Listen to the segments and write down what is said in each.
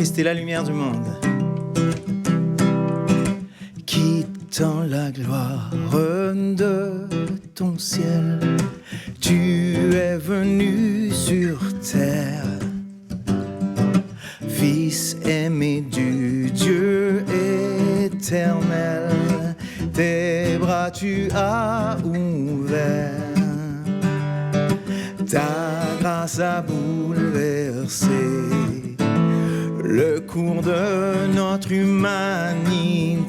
Christ est la lumière du monde. Quittant la gloire de ton ciel, tu es venu sur terre. Fils aimé du Dieu éternel, tes bras tu as ouverts. Ta grâce a bouleversé le cours de notre humanité.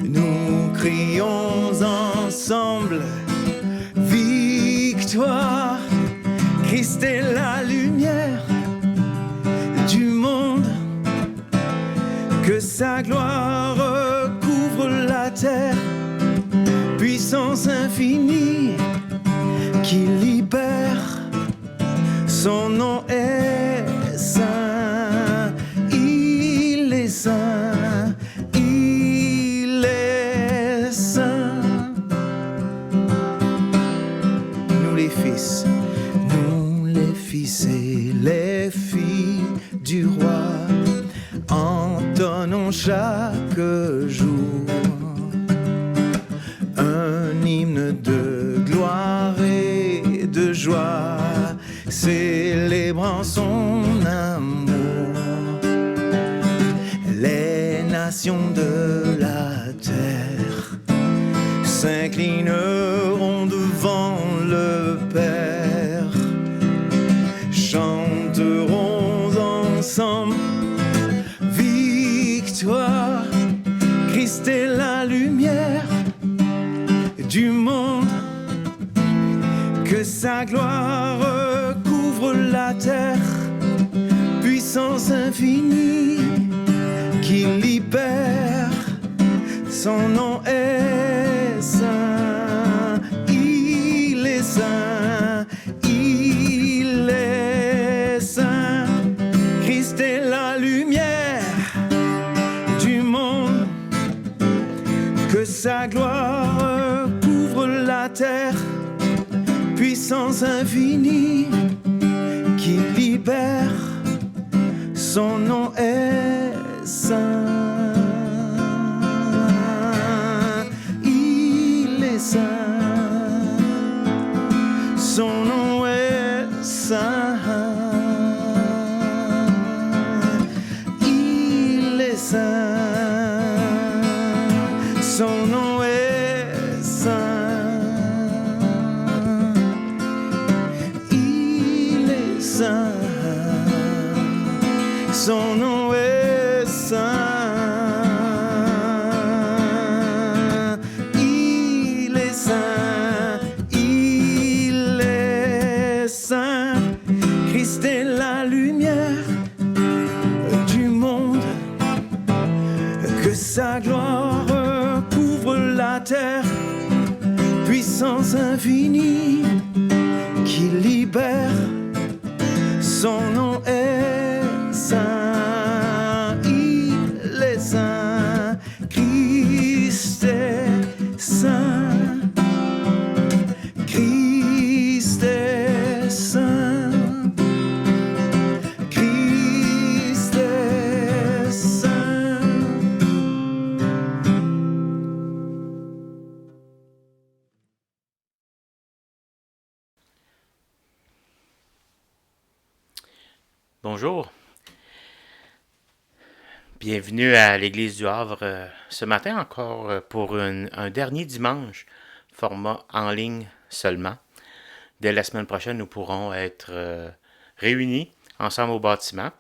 Nous crions ensemble victoire. Christ est la lumière du monde, que sa gloire recouvre la terre. Puissance infinie qui libère, son nom est saint, il est saint, il est saint. Nous les fils et les filles du roi, entonnons chaque jour un hymne de gloire et de joie, célébrant son amour. Les nations de la terre s'inclineront devant le Père, chanteront ensemble victoire. Christ est la lumière du monde, que sa gloire recouvre la terre. Puissance infinie qui libère, son nom est saint, il est saint, il est saint. Christ est la lumière du monde, que sa gloire couvre la terre. Puissance infinie qui libère, son nom est saint, il est saint, son nom est saint, il est saint, son nom est saint. Son nom est saint, il est saint, il est saint. Christ est la lumière du monde, que sa gloire couvre la terre. Puissance infinie qui libère, son nom est saint, il est saint, Christ est saint, Christ est saint, Christ est saint. Bonjour. Bienvenue à l'Église du Havre ce matin encore pour un dernier dimanche, format en ligne seulement. Dès la semaine prochaine, nous pourrons être réunis ensemble au bâtiment.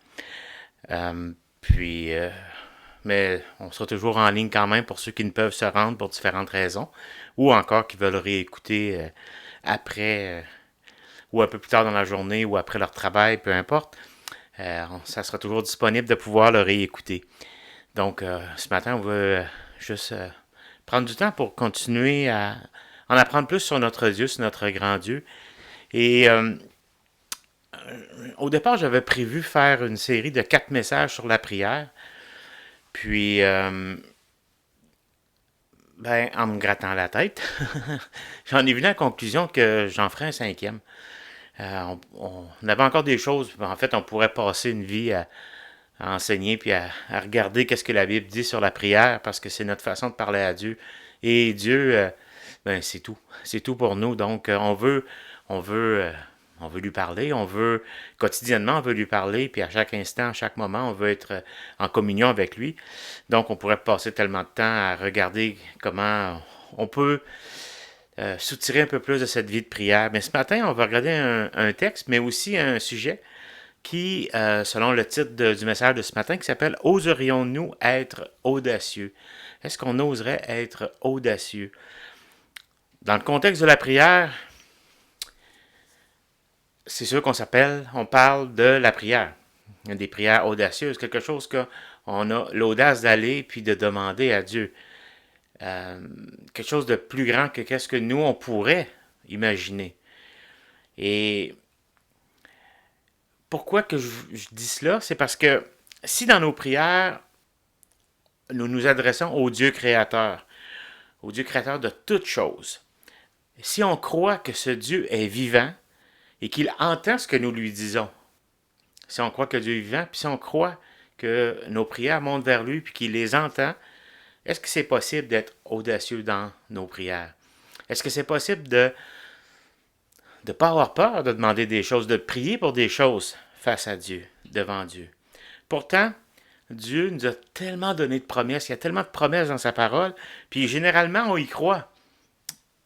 Mais on sera toujours en ligne quand même pour ceux qui ne peuvent se rendre pour différentes raisons, ou encore qui veulent réécouter après ou un peu plus tard dans la journée ou après leur travail, peu importe. Ça sera toujours disponible de pouvoir le réécouter. Donc, ce matin, on veut juste prendre du temps pour continuer à en apprendre plus sur notre Dieu, sur notre grand Dieu. Et au départ, j'avais prévu faire une série de 4 messages sur la prière. Puis, en me grattant la tête, j'en ai vu la conclusion que j'en ferai un 5e. On avait encore des choses. En fait, on pourrait passer une vie à enseigner puis à regarder qu'est-ce que la Bible dit sur la prière parce que c'est notre façon de parler à Dieu. Et Dieu, ben c'est tout. C'est tout pour nous. Donc, on veut, euh, on veut lui parler. On veut quotidiennement, on veut lui parler. Puis à chaque instant, à chaque moment, on veut être en communion avec lui. Donc, on pourrait passer tellement de temps à regarder comment on peut soutirer un peu plus de cette vie de prière. Mais ce matin, on va regarder un texte, mais aussi un sujet qui, selon le titre du message de ce matin, qui s'appelle Oserions-nous être audacieux? Est-ce qu'on oserait être audacieux? Dans le contexte de la prière, c'est sûr on parle de la prière, des prières audacieuses, quelque chose qu'on a l'audace d'aller puis de demander à Dieu. Quelque chose de plus grand que qu'est-ce que nous, on pourrait imaginer. Et pourquoi que je dis cela? C'est parce que si dans nos prières, nous nous adressons au Dieu créateur de toutes choses, si on croit que ce Dieu est vivant et qu'il entend ce que nous lui disons, si on croit que Dieu est vivant, puis si on croit que nos prières montent vers lui, puis qu'il les entend, est-ce que c'est possible d'être audacieux dans nos prières? Est-ce que c'est possible de ne pas avoir peur de demander des choses, de prier pour des choses face à Dieu, devant Dieu? Pourtant, Dieu nous a tellement donné de promesses, il y a tellement de promesses dans sa parole, puis généralement on y croit,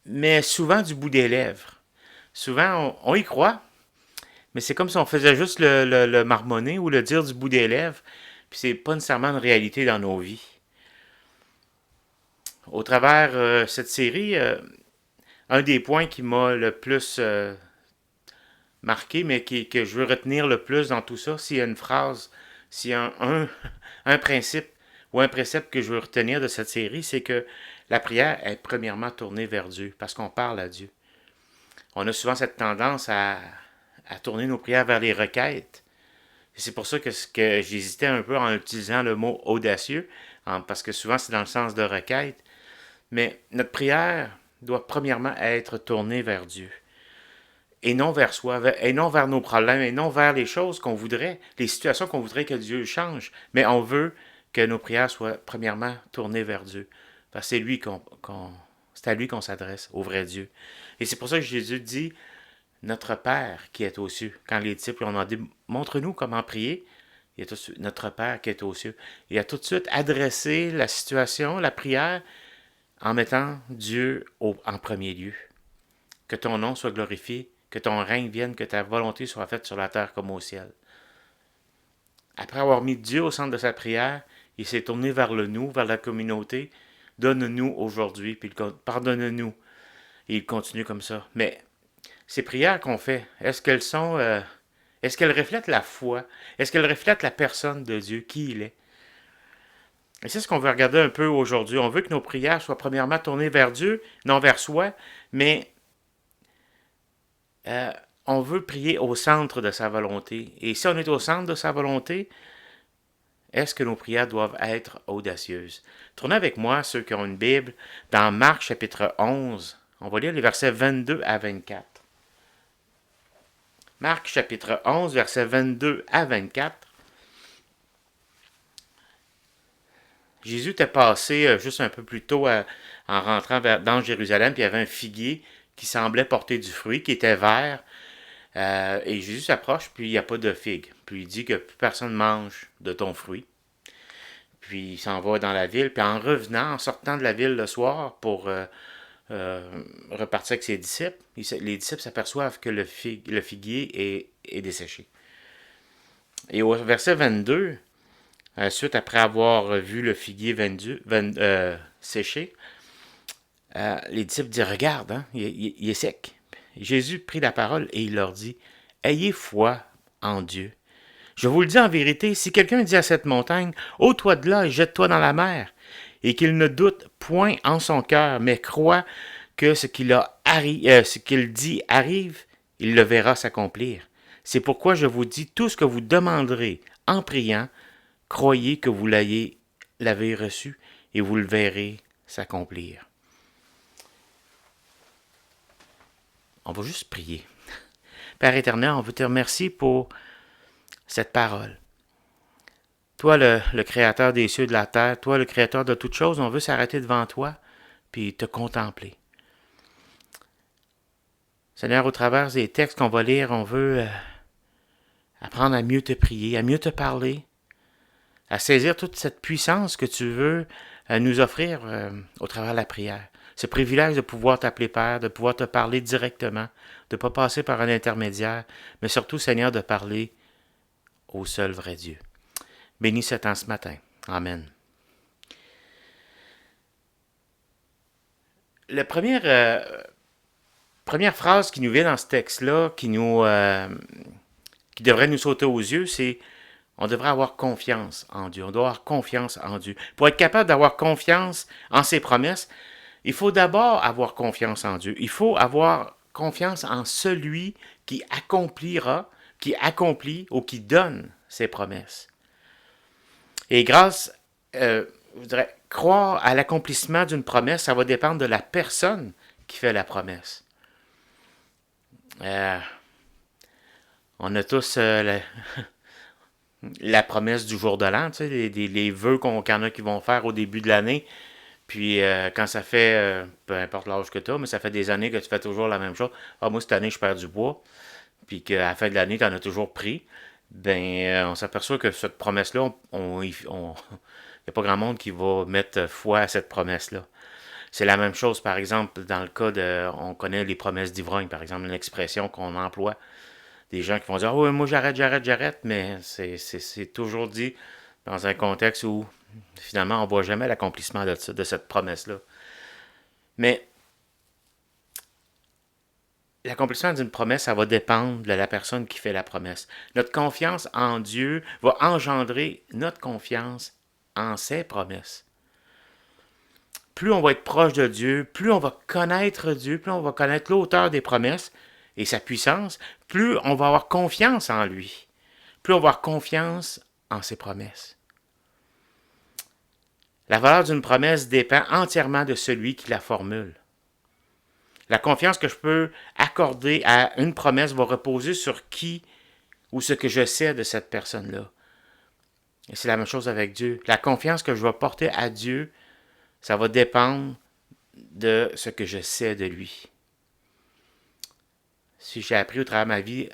mais souvent du bout des lèvres. Souvent on y croit, mais c'est comme si on faisait juste le marmonner ou le dire du bout des lèvres, puis c'est pas nécessairement une réalité dans nos vies. Au travers cette série, un des points qui m'a le plus marqué, mais que je veux retenir le plus dans tout ça, s'il y a une phrase, s'il y a un principe ou un précepte que je veux retenir de cette série, c'est que la prière est premièrement tournée vers Dieu, parce qu'on parle à Dieu. On a souvent cette tendance à tourner nos prières vers les requêtes. Et c'est pour ça que j'hésitais un peu en utilisant le mot audacieux, parce que souvent c'est dans le sens de requête. Mais notre prière doit premièrement être tournée vers Dieu. Et non vers soi, et non vers nos problèmes, et non vers les choses qu'on voudrait, les situations qu'on voudrait que Dieu change. Mais on veut que nos prières soient premièrement tournées vers Dieu. Parce que c'est à lui qu'on s'adresse, au vrai Dieu. Et c'est pour ça que Jésus dit, notre Père qui est aux cieux. Quand les disciples ont demandé, montre-nous comment prier, il y a tout de suite, notre Père qui est aux cieux. Il a tout de suite adressé la situation, la prière, en mettant Dieu en premier lieu. Que ton nom soit glorifié, que ton règne vienne, que ta volonté soit faite sur la terre comme au ciel. Après avoir mis Dieu au centre de sa prière, il s'est tourné vers le nous, vers la communauté. Donne-nous aujourd'hui, puis pardonne-nous. Et il continue comme ça. Mais ces prières qu'on fait, est-ce qu'elles reflètent la foi? Est-ce qu'elles reflètent la personne de Dieu, qui il est? Et c'est ce qu'on veut regarder un peu aujourd'hui. On veut que nos prières soient premièrement tournées vers Dieu, non vers soi, mais on veut prier au centre de sa volonté. Et si on est au centre de sa volonté, est-ce que nos prières doivent être audacieuses? Tournez avec moi, ceux qui ont une Bible, dans Marc chapitre 11. On va lire les versets 22 à 24. Marc chapitre 11, versets 22 à 24. Jésus était passé juste un peu plus tôt en rentrant dans Jérusalem, puis il y avait un figuier qui semblait porter du fruit, qui était vert. Et Jésus s'approche, puis il n'y a pas de figue. Puis il dit que plus personne mange de ton fruit. Puis il s'en va dans la ville, puis en revenant, en sortant de la ville le soir pour repartir avec ses disciples, les disciples s'aperçoivent que le figuier est desséché. Et au verset 22, suite après avoir vu le figuier séché, les disciples disent, regarde, hein, il est sec. Jésus prit la parole et il leur dit, ayez foi en Dieu. Je vous le dis en vérité, si quelqu'un dit à cette montagne, ôte-toi de là et jette-toi dans la mer, et qu'il ne doute point en son cœur, mais croit que ce qu'il dit arrive, il le verra s'accomplir. C'est pourquoi je vous dis, tout ce que vous demanderez en priant, croyez que vous l'avez reçu, et vous le verrez s'accomplir. On va juste prier. Père éternel, on veut te remercier pour cette parole. Toi, le créateur des cieux et de la terre, toi, le créateur de toutes choses, on veut s'arrêter devant toi puis te contempler. Seigneur, au travers des textes qu'on va lire, on veut apprendre à mieux te prier, à mieux te parler, à saisir toute cette puissance que tu veux nous offrir au travers de la prière. Ce privilège de pouvoir t'appeler Père, de pouvoir te parler directement, de ne pas passer par un intermédiaire, mais surtout, Seigneur, de parler au seul vrai Dieu. Bénis ce temps ce matin. Amen. La première phrase qui nous vient dans ce texte-là, qui devrait nous sauter aux yeux, c'est on devrait avoir confiance en Dieu. On doit avoir confiance en Dieu. Pour être capable d'avoir confiance en ses promesses, il faut d'abord avoir confiance en Dieu. Il faut avoir confiance en celui qui accomplira, qui accomplit ou qui donne ses promesses. Et grâce, je dirais, croire à l'accomplissement d'une promesse, ça va dépendre de la personne qui fait la promesse. On a tous la promesse du jour de l'an, tu sais, les vœux qu'il y en a qui vont faire au début de l'année. Puis quand ça fait, peu importe l'âge que tu as, mais ça fait des années que tu fais toujours la même chose. Ah, moi, cette année, je perds du bois. Puis qu'à la fin de l'année, tu en as toujours pris. Ben, on s'aperçoit que cette promesse-là, il n'y a pas grand monde qui va mettre foi à cette promesse-là. C'est la même chose, par exemple, dans le cas on connaît les promesses d'ivrogne, par exemple, une expression qu'on emploie. Des gens qui vont dire « Ah oui, moi j'arrête », mais c'est toujours dit dans un contexte où, finalement, on ne voit jamais l'accomplissement de cette promesse-là. Mais l'accomplissement d'une promesse, ça va dépendre de la personne qui fait la promesse. Notre confiance en Dieu va engendrer notre confiance en ses promesses. Plus on va être proche de Dieu, plus on va connaître Dieu, plus on va connaître l'auteur des promesses et sa puissance, plus on va avoir confiance en lui, plus on va avoir confiance en ses promesses. La valeur d'une promesse dépend entièrement de celui qui la formule. La confiance que je peux accorder à une promesse va reposer sur qui ou ce que je sais de cette personne-là. Et c'est la même chose avec Dieu. La confiance que je vais porter à Dieu, ça va dépendre de ce que je sais de lui. Si j'ai appris au travers de ma vie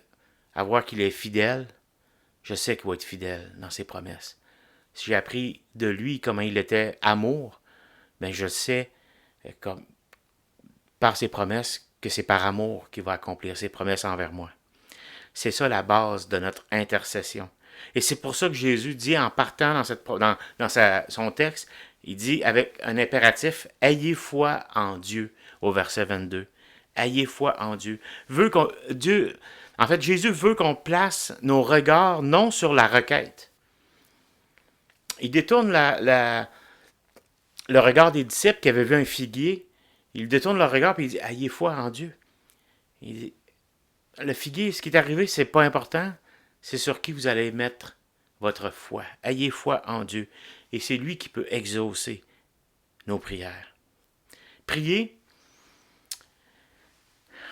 à voir qu'il est fidèle, je sais qu'il va être fidèle dans ses promesses. Si j'ai appris de lui comment il était amour, bien je sais par ses promesses que c'est par amour qu'il va accomplir ses promesses envers moi. C'est ça la base de notre intercession. Et c'est pour ça que Jésus dit en partant son texte, il dit avec un impératif, « Ayez foi en Dieu » au verset 22. « Ayez foi en Dieu ». Jésus veut qu'on place nos regards non sur la requête. Il détourne le regard des disciples qui avaient vu un figuier. Il détourne leur regard et il dit « Ayez foi en Dieu ». Il dit, le figuier, ce qui est arrivé, c'est pas important. C'est sur qui vous allez mettre votre foi. Ayez foi en Dieu. Et c'est lui qui peut exaucer nos prières. Prier,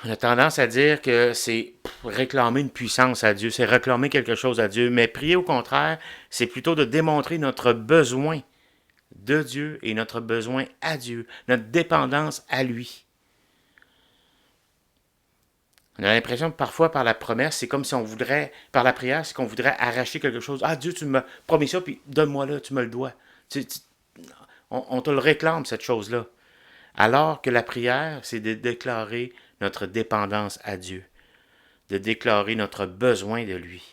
on a tendance à dire que c'est réclamer une puissance à Dieu, c'est réclamer quelque chose à Dieu. Mais prier, au contraire, c'est plutôt de démontrer notre besoin de Dieu et notre besoin à Dieu, notre dépendance à lui. On a l'impression que parfois, par la promesse, c'est comme si on voudrait, par la prière, c'est qu'on voudrait arracher quelque chose. Ah, Dieu, tu m'as promis ça, puis donne-moi là, tu me le dois. On te le réclame, cette chose-là. Alors que la prière, c'est de déclarer notre dépendance à Dieu, de déclarer notre besoin de lui.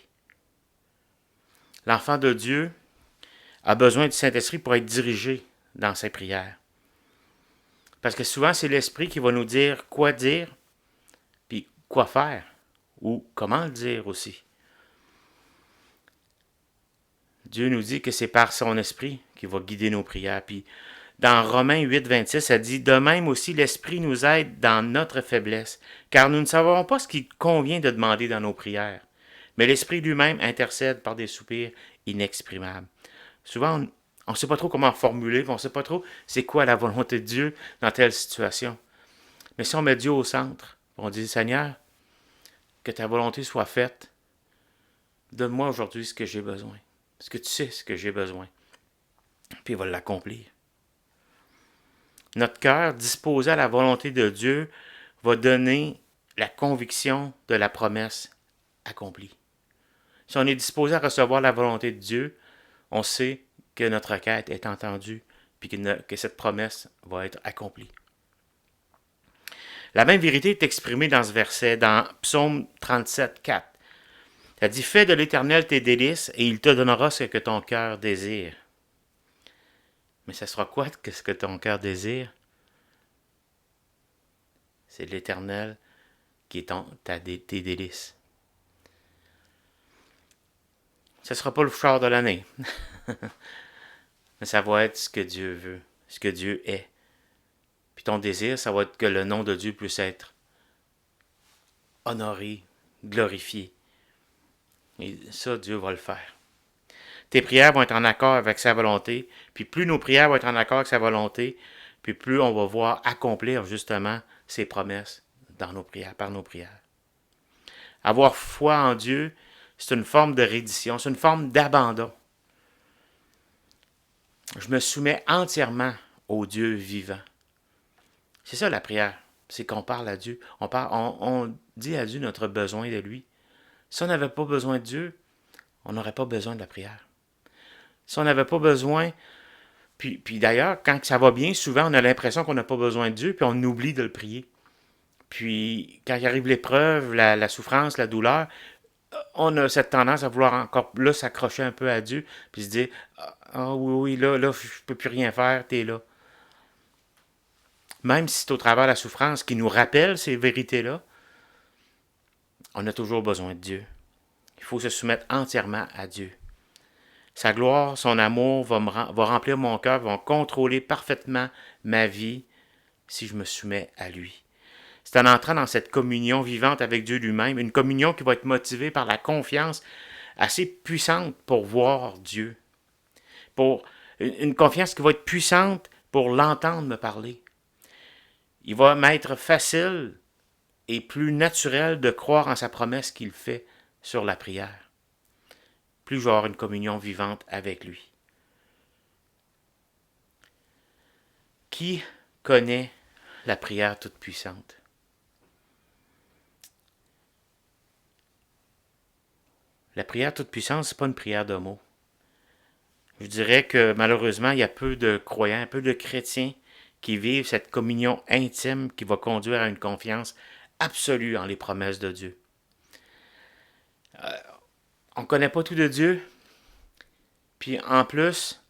L'enfant de Dieu a besoin du Saint-Esprit pour être dirigé dans ses prières. Parce que souvent, c'est l'Esprit qui va nous dire, puis quoi faire, ou comment le dire aussi. Dieu nous dit que c'est par son Esprit qui va guider nos prières. Puis dans Romains 8, 26, ça dit « De même aussi, l'Esprit nous aide dans notre faiblesse, car nous ne savons pas ce qu'il convient de demander dans nos prières. Mais l'Esprit lui-même intercède par des soupirs inexprimables. » Souvent, on ne sait pas trop comment formuler, on ne sait pas trop c'est quoi la volonté de Dieu dans telle situation. Mais si on met Dieu au centre, on dit « Seigneur, que ta volonté soit faite. Donne-moi aujourd'hui ce que j'ai besoin. Parce que tu sais ce que j'ai besoin. Puis il va l'accomplir. Notre cœur, disposé à la volonté de Dieu, va donner la conviction de la promesse accomplie. Si on est disposé à recevoir la volonté de Dieu, on sait que notre requête est entendue, puis que cette promesse va être accomplie. La même vérité est exprimée dans ce verset, dans Psaume 37, 4. Ça dit, fais de l'Éternel tes délices, et il te donnera ce que ton cœur désire. Mais ça sera quoi ce que ton cœur désire? C'est l'Éternel qui est tes délices. Ce ne sera pas le char de l'année. Mais ça va être ce que Dieu veut, ce que Dieu est. Puis ton désir, ça va être que le nom de Dieu puisse être honoré, glorifié. Et ça, Dieu va le faire. Tes prières vont être en accord avec sa volonté. Puis plus nos prières vont être en accord avec sa volonté, puis plus on va voir accomplir justement ses promesses dans nos prières, par nos prières. Avoir foi en Dieu, c'est une forme de reddition, c'est une forme d'abandon. Je me soumets entièrement au Dieu vivant. C'est ça la prière, c'est qu'on parle à Dieu. On dit à Dieu notre besoin de lui. Si on n'avait pas besoin de Dieu, on n'aurait pas besoin de la prière. Si on n'avait pas besoin, puis d'ailleurs, quand ça va bien, souvent on a l'impression qu'on n'a pas besoin de Dieu, puis on oublie de le prier. Puis quand il arrive l'épreuve, la souffrance, la douleur, on a cette tendance à vouloir encore là s'accrocher un peu à Dieu, puis se dire ah oui, là, je peux plus rien faire, t'es là. Même si c'est au travers de la souffrance qui nous rappelle ces vérités-là, on a toujours besoin de Dieu. Il faut se soumettre entièrement à Dieu. Sa gloire, son amour va remplir mon cœur, va contrôler parfaitement ma vie si je me soumets à lui. C'est en entrant dans cette communion vivante avec Dieu lui-même, une communion qui va être motivée par la confiance assez puissante pour voir Dieu. Pour une confiance qui va être puissante pour l'entendre me parler. Il va m'être facile et plus naturel de croire en sa promesse qu'il fait sur la prière. Plus je vais avoir une communion vivante avec lui. Qui connaît la prière toute puissante? La prière toute puissante, ce n'est pas une prière de mots. Je dirais que malheureusement, il y a peu de croyants, peu de chrétiens qui vivent cette communion intime qui va conduire à une confiance absolue en les promesses de Dieu. On ne connaît pas tout de Dieu, puis en plus,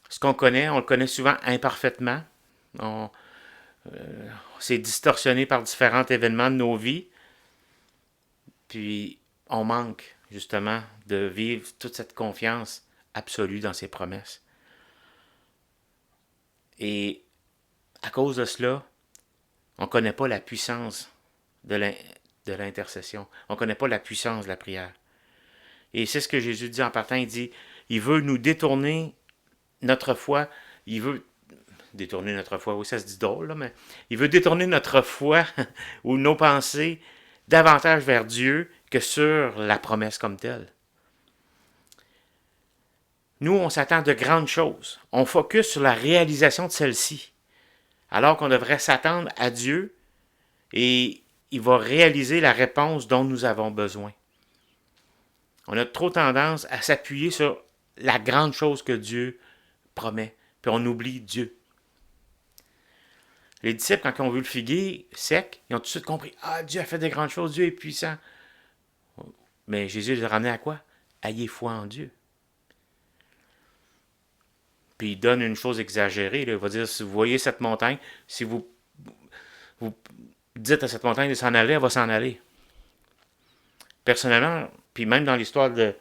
ce qu'on connaît, on le connaît souvent imparfaitement. C'est distorsionné par différents événements de nos vies, puis on manque justement de vivre toute cette confiance absolue dans ses promesses. Et à cause de cela, on ne connaît pas la puissance de l'intercession. On ne connaît pas la puissance de la prière. Et c'est ce que Jésus dit en partant. Il dit, il veut nous détourner notre foi. Il veut détourner notre foi, oui, ça se dit drôle, là, mais il veut détourner notre foi ou nos pensées davantage vers Dieu que sur la promesse comme telle. Nous, on s'attend de grandes choses. On focus sur la réalisation de celle-ci. Alors qu'on devrait s'attendre à Dieu et il va réaliser la réponse dont nous avons besoin. On a trop tendance à s'appuyer sur la grande chose que Dieu promet, puis on oublie Dieu. Les disciples, quand ils ont vu le figuier sec, ils ont tout de suite compris « Ah, Dieu a fait des grandes choses, Dieu est puissant. » Mais Jésus les a ramenés à quoi? Ayez foi en Dieu. Puis il donne une chose exagérée. Là. Il va dire, si vous voyez cette montagne, si vous dites à cette montagne de s'en aller, elle va s'en aller. Personnellement, puis même dans l'histoire de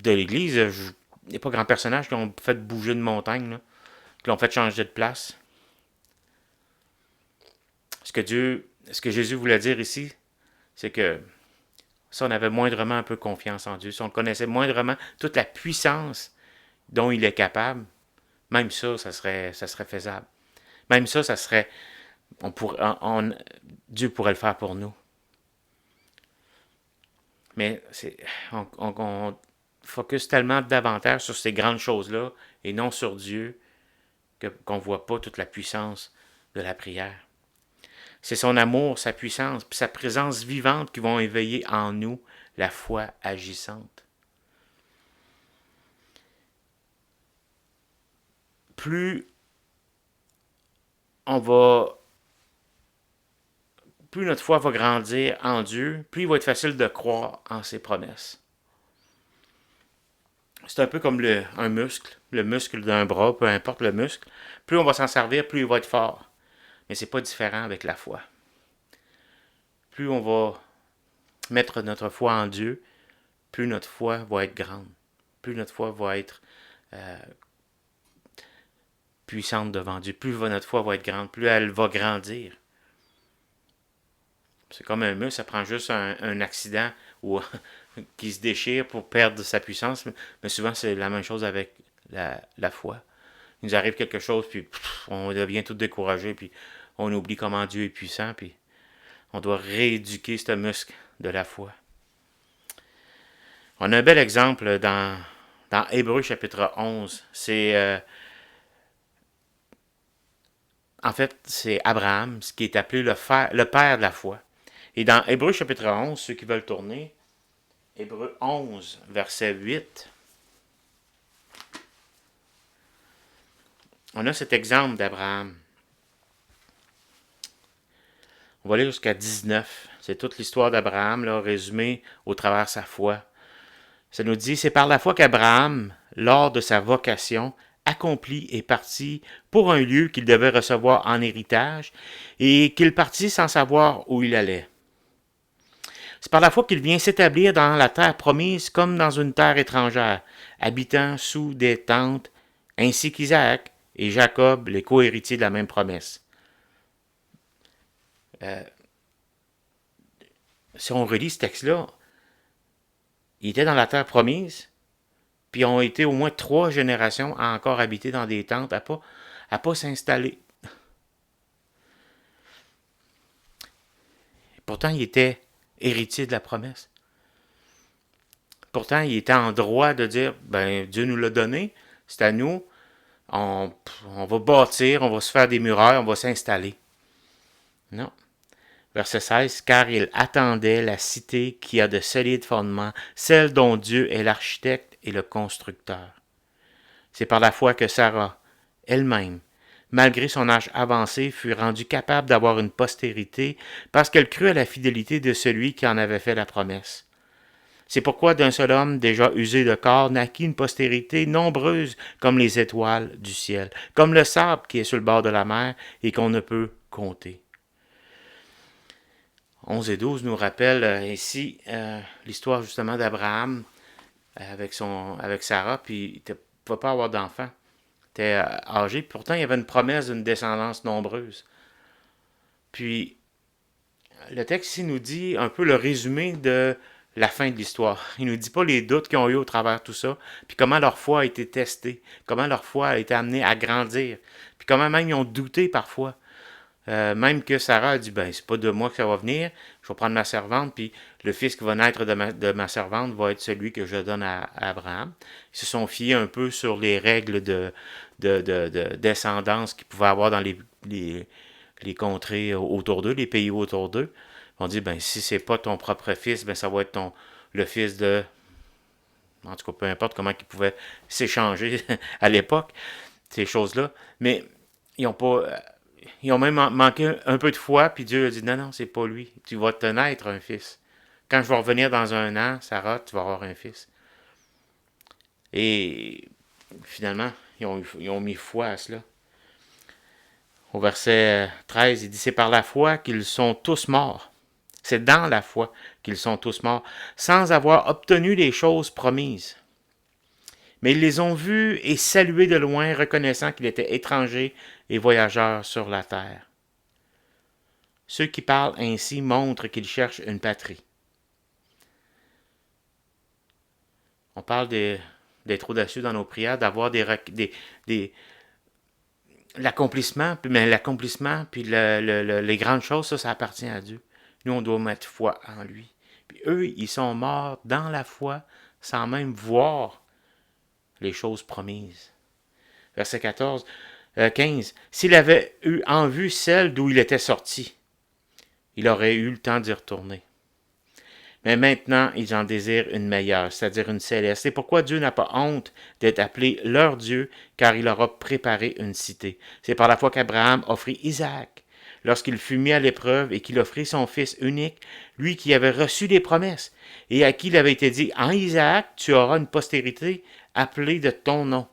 l'Église, il n'y a pas grand personnage qui ont fait bouger une montagne, là, qui l'ont fait changer de place. Ce que Jésus voulait dire ici, c'est que si on avait moindrement un peu confiance en Dieu, si on connaissait moindrement toute la puissance dont il est capable, même ça serait faisable. Même ça serait, Dieu pourrait le faire pour nous. Mais on focus tellement davantage sur ces grandes choses-là et non sur Dieu qu'on ne voit pas toute la puissance de la prière. C'est son amour, sa puissance, puis sa présence vivante qui vont éveiller en nous la foi agissante. Plus on va, plus notre foi va grandir en Dieu, plus il va être facile de croire en ses promesses. C'est un peu comme un muscle, le muscle d'un bras, peu importe le muscle. Plus on va s'en servir, plus il va être fort. Mais c'est pas différent avec la foi. Plus on va mettre notre foi en Dieu, plus notre foi va être grande. Plus notre foi va être puissante devant Dieu. Plus notre foi va être grande, plus elle va grandir. C'est comme un muscle, ça prend juste un accident ou qui se déchire pour perdre sa puissance. Mais souvent, c'est la même chose avec la foi. Il nous arrive quelque chose, puis on devient tout découragé, puis on oublie comment Dieu est puissant, puis on doit rééduquer ce muscle de la foi. On a un bel exemple dans Hébreux chapitre 11. En fait, c'est Abraham, ce qui est appelé le père de la foi. Et dans Hébreux chapitre 11, ceux qui veulent tourner, Hébreux 11, verset 8, on a cet exemple d'Abraham. On va lire jusqu'à 19. C'est toute l'histoire d'Abraham, là, résumée au travers de sa foi. Ça nous dit, c'est par la foi qu'Abraham, lors de sa vocation, accompli et parti pour un lieu qu'il devait recevoir en héritage, et qu'il partit sans savoir où il allait. C'est par la foi qu'il vient s'établir dans la terre promise comme dans une terre étrangère, habitant sous des tentes, ainsi qu'Isaac et Jacob, les co-héritiers de la même promesse. Si on relit ce texte-là, il était dans la terre promise, puis ont été au moins 3 générations à encore habiter dans des tentes, à pas s'installer. Pourtant, il était héritier de la promesse. Pourtant, il était en droit de dire, ben Dieu nous l'a donné, c'est à nous, on va bâtir, on va se faire des murailles, on va s'installer. Non. Verset 16, car il attendait la cité qui a de solides fondements, celle dont Dieu est l'architecte et le constructeur. C'est par la foi que Sarah, elle-même, malgré son âge avancé, fut rendue capable d'avoir une postérité parce qu'elle crut à la fidélité de celui qui en avait fait la promesse. C'est pourquoi d'un seul homme déjà usé de corps naquit une postérité nombreuse comme les étoiles du ciel, comme le sable qui est sur le bord de la mer et qu'on ne peut compter. 11 et 12 nous rappellent ici l'histoire justement d'Abraham avec Sarah, puis il ne pouvait pas avoir d'enfant. Il était âgé, pourtant il y avait une promesse d'une descendance nombreuse. Puis le texte ici nous dit un peu le résumé de la fin de l'histoire. Il ne nous dit pas les doutes qu'ils ont eu au travers de tout ça, puis comment leur foi a été testée, comment leur foi a été amenée à grandir, puis comment même ils ont douté parfois. Même que Sarah a dit, ben c'est pas de moi que ça va venir, je vais prendre ma servante, puis le fils qui va naître de ma servante va être celui que je donne à Abraham. Ils se sont fiés un peu sur les règles de descendance qu'ils pouvaient avoir dans les contrées autour d'eux, les pays autour d'eux. On dit, ben si c'est pas ton propre fils, ben ça va être le fils de... En tout cas, peu importe comment ils pouvaient s'échanger à l'époque, ces choses-là. Mais ils ont même manqué un peu de foi, puis Dieu a dit, non, c'est pas lui. Tu vas te naître un fils. Quand je vais revenir dans 1 an, Sarah, tu vas avoir un fils. Et finalement, ils ont mis foi à cela. Au verset 13, il dit, c'est par la foi qu'ils sont tous morts. C'est dans la foi qu'ils sont tous morts, sans avoir obtenu les choses promises. Mais ils les ont vus et salués de loin, reconnaissant qu'ils étaient étrangers et voyageurs sur la terre. Ceux qui parlent ainsi montrent qu'ils cherchent une patrie. On parle d'être audacieux dans nos prières, d'avoir l'accomplissement, puis les grandes choses, ça appartient à Dieu. Nous, on doit mettre foi en lui. Puis eux, ils sont morts dans la foi sans même voir les choses promises. Verset 15. S'il avait eu en vue celle d'où il était sorti, il aurait eu le temps d'y retourner. Mais maintenant, ils en désirent une meilleure, c'est-à-dire une céleste. C'est pourquoi Dieu n'a pas honte d'être appelé leur Dieu, car il leur a préparé une cité. C'est par la foi qu'Abraham offrit Isaac, lorsqu'il fut mis à l'épreuve et qu'il offrit son fils unique, lui qui avait reçu des promesses, et à qui il avait été dit, en Isaac, tu auras une postérité appelée de ton nom.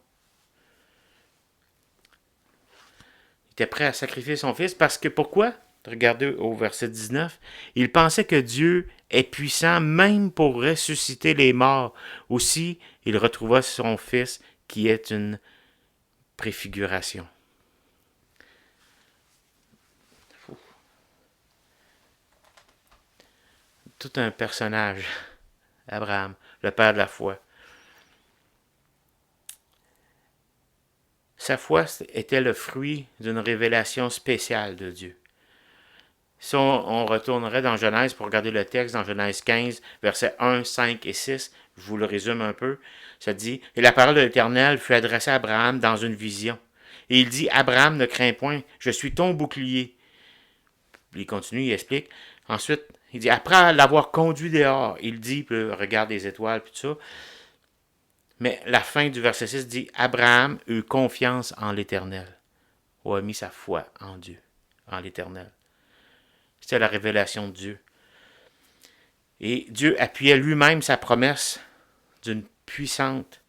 Il était prêt à sacrifier son fils parce que pourquoi? Regardez au verset 19. Il pensait que Dieu est puissant même pour ressusciter les morts. Aussi, il retrouva son fils qui est une préfiguration. Tout un personnage, Abraham, le père de la foi. Sa foi était le fruit d'une révélation spéciale de Dieu. Si on retournerait dans Genèse pour regarder le texte, dans Genèse 15, versets 1, 5 et 6, je vous le résume un peu, ça dit, « Et la parole de l'Éternel fut adressée à Abraham dans une vision. Et il dit, Abraham, ne crains point, je suis ton bouclier. » Il continue, il explique. Ensuite, il dit, après l'avoir conduit dehors, il dit, puis regarde les étoiles, puis tout ça. Mais la fin du verset 6 dit, Abraham eut confiance en l'Éternel, ou a mis sa foi en Dieu, en l'Éternel. C'était la révélation de Dieu. Et Dieu appuyait lui-même sa promesse d'une puissante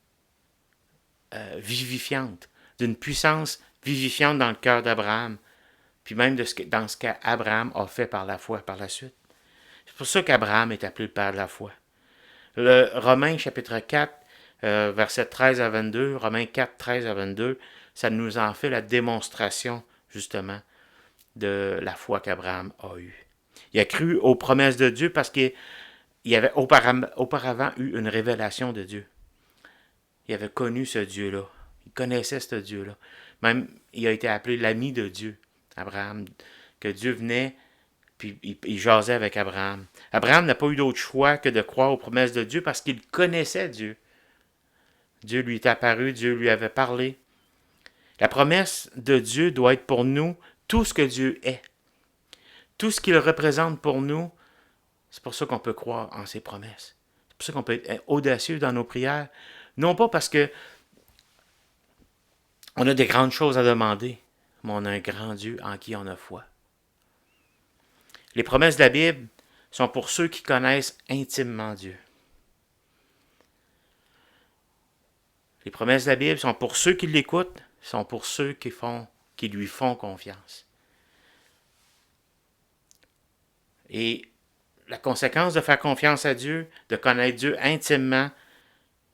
vivifiante, d'une puissance vivifiante dans le cœur d'Abraham, puis même dans ce qu'Abraham a fait par la foi par la suite. C'est pour ça qu'Abraham est appelé le père de la foi. Le Romains chapitre 4, versets 13 à 22, Romains 4, 13 à 22, ça nous en fait la démonstration, justement, de la foi qu'Abraham a eue. Il a cru aux promesses de Dieu parce qu'il avait auparavant eu une révélation de Dieu. Il avait connu ce Dieu-là. Il connaissait ce Dieu-là. Même, il a été appelé l'ami de Dieu, Abraham, que Dieu venait, puis il jasait avec Abraham. Abraham n'a pas eu d'autre choix que de croire aux promesses de Dieu parce qu'il connaissait Dieu. Dieu lui est apparu, Dieu lui avait parlé. La promesse de Dieu doit être pour nous tout ce que Dieu est. Tout ce qu'il représente pour nous, c'est pour ça qu'on peut croire en ses promesses. C'est pour ça qu'on peut être audacieux dans nos prières. Non pas parce que on a des grandes choses à demander, mais on a un grand Dieu en qui on a foi. Les promesses de la Bible sont pour ceux qui connaissent intimement Dieu. Les promesses de la Bible sont pour ceux qui l'écoutent, sont pour ceux qui lui font confiance. Et la conséquence de faire confiance à Dieu, de connaître Dieu intimement,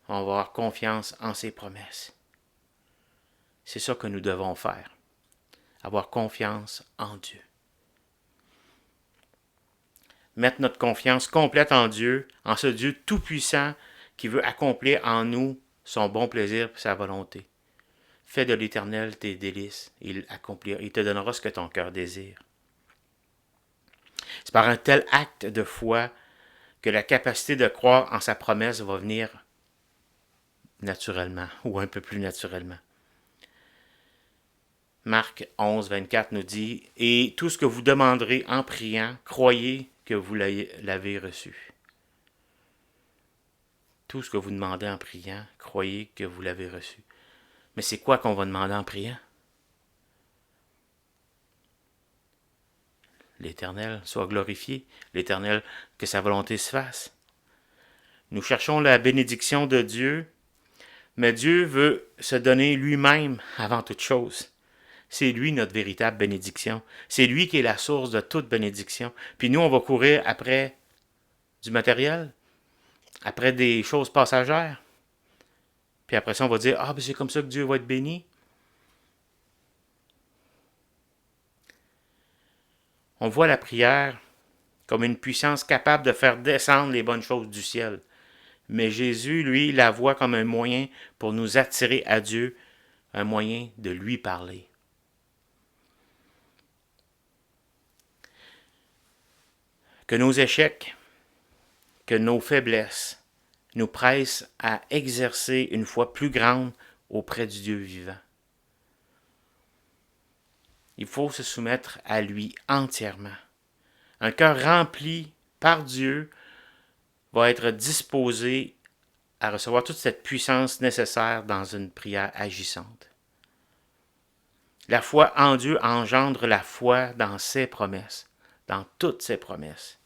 on va avoir confiance en ses promesses. C'est ça que nous devons faire. Avoir confiance en Dieu. Mettre notre confiance complète en Dieu, en ce Dieu tout-puissant qui veut accomplir en nous son bon plaisir et sa volonté. Fais de l'Éternel tes délices, il te donnera ce que ton cœur désire. C'est par un tel acte de foi que la capacité de croire en sa promesse va venir naturellement, ou un peu plus naturellement. Marc 11, 24 nous dit, « Et tout ce que vous demanderez en priant, croyez que vous l'avez reçu. » Tout ce que vous demandez en priant, croyez que vous l'avez reçu. Mais c'est quoi qu'on va demander en priant? L'Éternel soit glorifié, l'Éternel, que sa volonté se fasse. Nous cherchons la bénédiction de Dieu, mais Dieu veut se donner lui-même avant toute chose. C'est lui notre véritable bénédiction. C'est lui qui est la source de toute bénédiction. Puis nous, on va courir après du matériel, après des choses passagères. Puis après ça, on va dire, ah, ben c'est comme ça que Dieu va être béni. On voit la prière comme une puissance capable de faire descendre les bonnes choses du ciel. Mais Jésus, lui, la voit comme un moyen pour nous attirer à Dieu, un moyen de lui parler. Que nos échecs, que nos faiblesses nous pressent à exercer une foi plus grande auprès du Dieu vivant. Il faut se soumettre à lui entièrement. Un cœur rempli par Dieu va être disposé à recevoir toute cette puissance nécessaire dans une prière agissante. La foi en Dieu engendre la foi dans ses promesses, dans toutes ses promesses.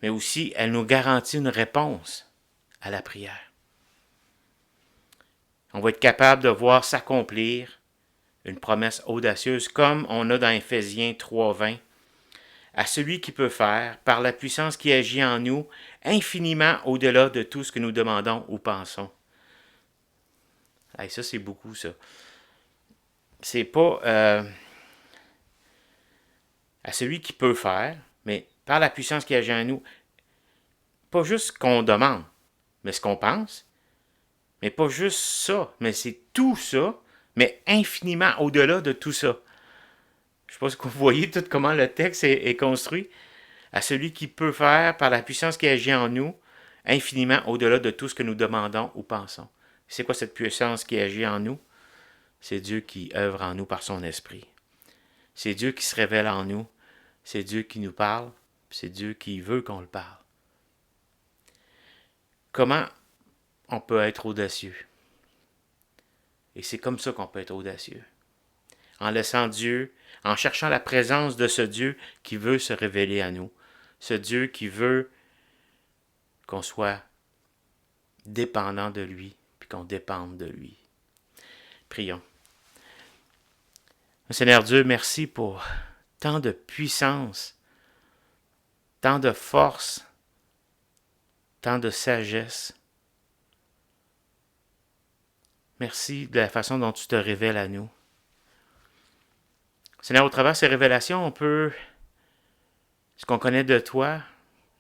Mais aussi, elle nous garantit une réponse à la prière. On va être capable de voir s'accomplir une promesse audacieuse, comme on a dans Éphésiens 3:20. À celui qui peut faire, par la puissance qui agit en nous, infiniment au-delà de tout ce que nous demandons ou pensons. Ça, c'est beaucoup, ça. C'est pas à celui qui peut faire, mais par la puissance qui agit en nous, pas juste ce qu'on demande, mais ce qu'on pense, mais pas juste ça, mais c'est tout ça, mais infiniment au-delà de tout ça. Je ne sais pas si vous voyez tout comment le texte est construit. À celui qui peut faire, par la puissance qui agit en nous, infiniment au-delà de tout ce que nous demandons ou pensons. C'est quoi cette puissance qui agit en nous? C'est Dieu qui œuvre en nous par son esprit. C'est Dieu qui se révèle en nous. C'est Dieu qui nous parle. C'est Dieu qui veut qu'on le parle. Comment on peut être audacieux? Et c'est comme ça qu'on peut être audacieux. En laissant Dieu, en cherchant la présence de ce Dieu qui veut se révéler à nous. Ce Dieu qui veut qu'on soit dépendant de lui, puis qu'on dépende de lui. Prions. Seigneur Dieu, merci pour tant de puissance, tant de force, tant de sagesse. Merci de la façon dont tu te révèles à nous. Seigneur, au travers de ces révélations, ce qu'on connaît de toi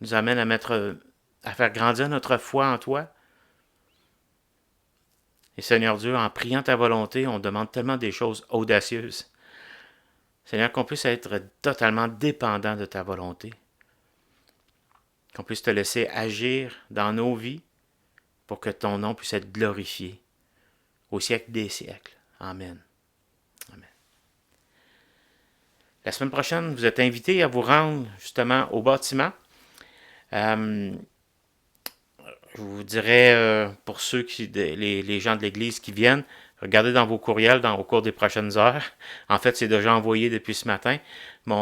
nous amène à faire grandir notre foi en toi. Et Seigneur Dieu, en priant ta volonté, on demande tellement des choses audacieuses. Seigneur, qu'on puisse être totalement dépendant de ta volonté. Qu'on puisse te laisser agir dans nos vies pour que ton nom puisse être glorifié au siècle des siècles. Amen. Amen. La semaine prochaine, vous êtes invités à vous rendre justement au bâtiment. Je vous dirais, pour ceux les gens de l'Église qui viennent, regardez dans vos courriels au cours des prochaines heures. En fait, c'est déjà envoyé depuis ce matin, mais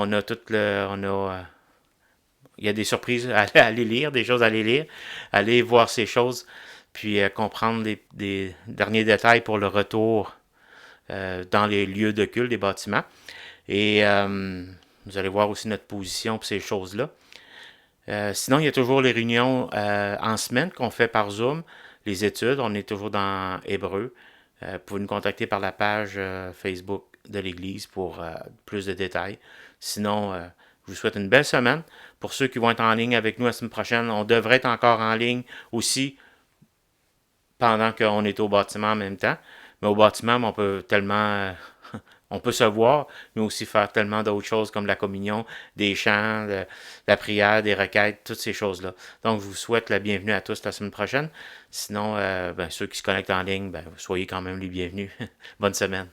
il y a des surprises à aller lire, des choses à aller lire, aller voir ces choses, puis comprendre des derniers détails pour le retour dans les lieux de culte des bâtiments. Et vous allez voir aussi notre position pour ces choses-là. Sinon, il y a toujours les réunions en semaine qu'on fait par Zoom. Les études, on est toujours dans Hébreu. Vous pouvez nous contacter par la page Facebook de l'Église pour plus de détails. Sinon, je vous souhaite une belle semaine. Pour ceux qui vont être en ligne avec nous la semaine prochaine, on devrait être encore en ligne aussi pendant qu'on est au bâtiment en même temps. Mais au bâtiment, on peut tellement... on peut se voir, mais aussi faire tellement d'autres choses comme la communion, des chants, la prière, des requêtes, toutes ces choses-là. Donc, je vous souhaite la bienvenue à tous la semaine prochaine. Sinon, ceux qui se connectent en ligne, soyez quand même les bienvenus. Bonne semaine.